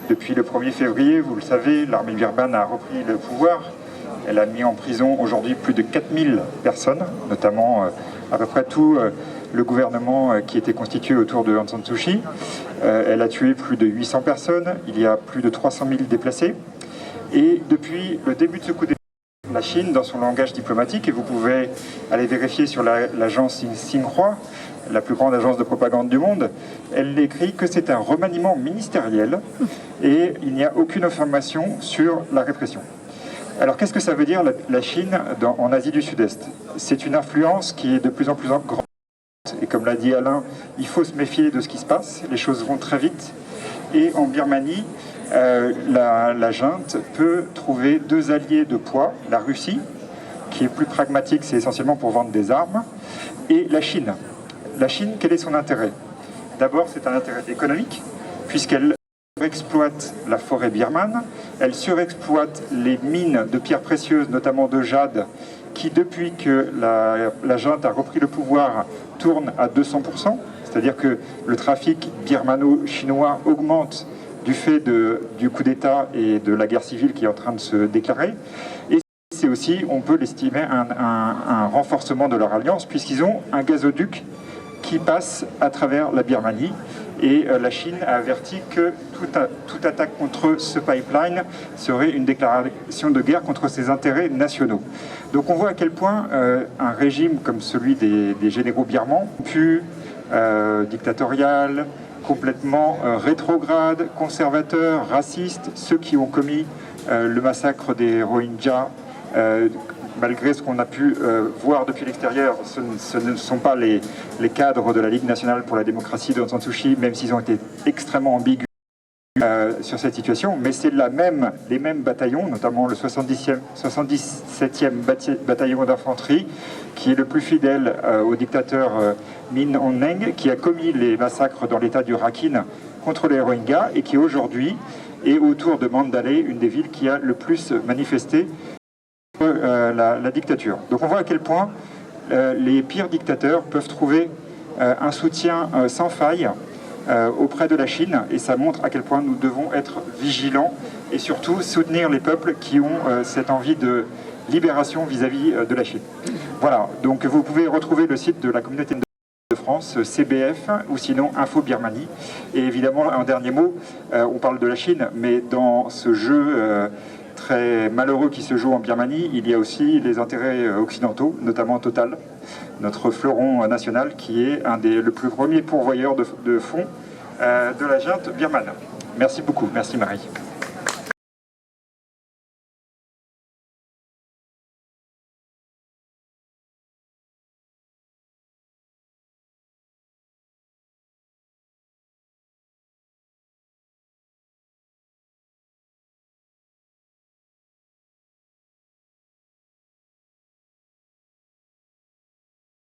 Depuis le 1er février, vous le savez, l'armée birmane a repris le pouvoir. Elle a mis en prison aujourd'hui plus de 4000 personnes, notamment à peu près tout le gouvernement qui était constitué autour de Aung San Suu Kyi. Elle a tué plus de 800 personnes, il y a plus de 300 000 déplacés. Et depuis le début de ce coup d'État, la Chine, dans son langage diplomatique, et vous pouvez aller vérifier sur l'agence Xinhua, la plus grande agence de propagande du monde, elle écrit que c'est un remaniement ministériel et il n'y a aucune information sur la répression. Alors qu'est-ce que ça veut dire la Chine en Asie du Sud-Est? C'est une influence qui est de plus en plus grande. Et comme l'a dit Alain, il faut se méfier de ce qui se passe, les choses vont très vite. Et en Birmanie, la junte peut trouver deux alliés de poids, la Russie, qui est plus pragmatique, c'est essentiellement pour vendre des armes, et la Chine. La Chine, quel est son intérêt? D'abord, c'est un intérêt économique, puisqu'elle surexploite la forêt birmane, elle surexploite les mines de pierres précieuses, notamment de jade, qui depuis que la junte a repris le pouvoir, tourne à 200%, c'est-à-dire que le trafic birmano-chinois augmente du fait du coup d'État et de la guerre civile qui est en train de se déclarer. Et c'est aussi, on peut l'estimer, un renforcement de leur alliance, puisqu'ils ont un gazoduc qui passe à travers la Birmanie. Et la Chine a averti que toute attaque contre ce pipeline serait une déclaration de guerre contre ses intérêts nationaux. Donc on voit à quel point un régime comme celui des généraux birmans, dictatorial, complètement rétrograde, conservateur, raciste, ceux qui ont commis le massacre des Rohingyas, malgré ce qu'on a pu voir depuis l'extérieur, ce ne sont pas les cadres de la Ligue nationale pour la démocratie de Aung San Suu Kyi, même s'ils ont été extrêmement ambigus sur cette situation, mais c'est les mêmes bataillons, notamment le 77e bataillon d'infanterie, qui est le plus fidèle au dictateur Min Aung Hlaing, qui a commis les massacres dans l'état du Rakhine contre les Rohingyas, et qui aujourd'hui est autour de Mandalay, une des villes qui a le plus manifesté la dictature. Donc on voit à quel point les pires dictateurs peuvent trouver un soutien sans faille auprès de la Chine, et ça montre à quel point nous devons être vigilants et surtout soutenir les peuples qui ont cette envie de libération vis-à-vis de la Chine. Voilà, donc vous pouvez retrouver le site de la communauté de France, CBF, ou sinon Info Birmanie. Et évidemment, un dernier mot, on parle de la Chine, mais dans ce jeu très malheureux qui se joue en Birmanie, il y a aussi les intérêts occidentaux, notamment Total, notre fleuron national, qui est le plus premier pourvoyeur de fonds de la junte birmane. Merci beaucoup, merci Marie.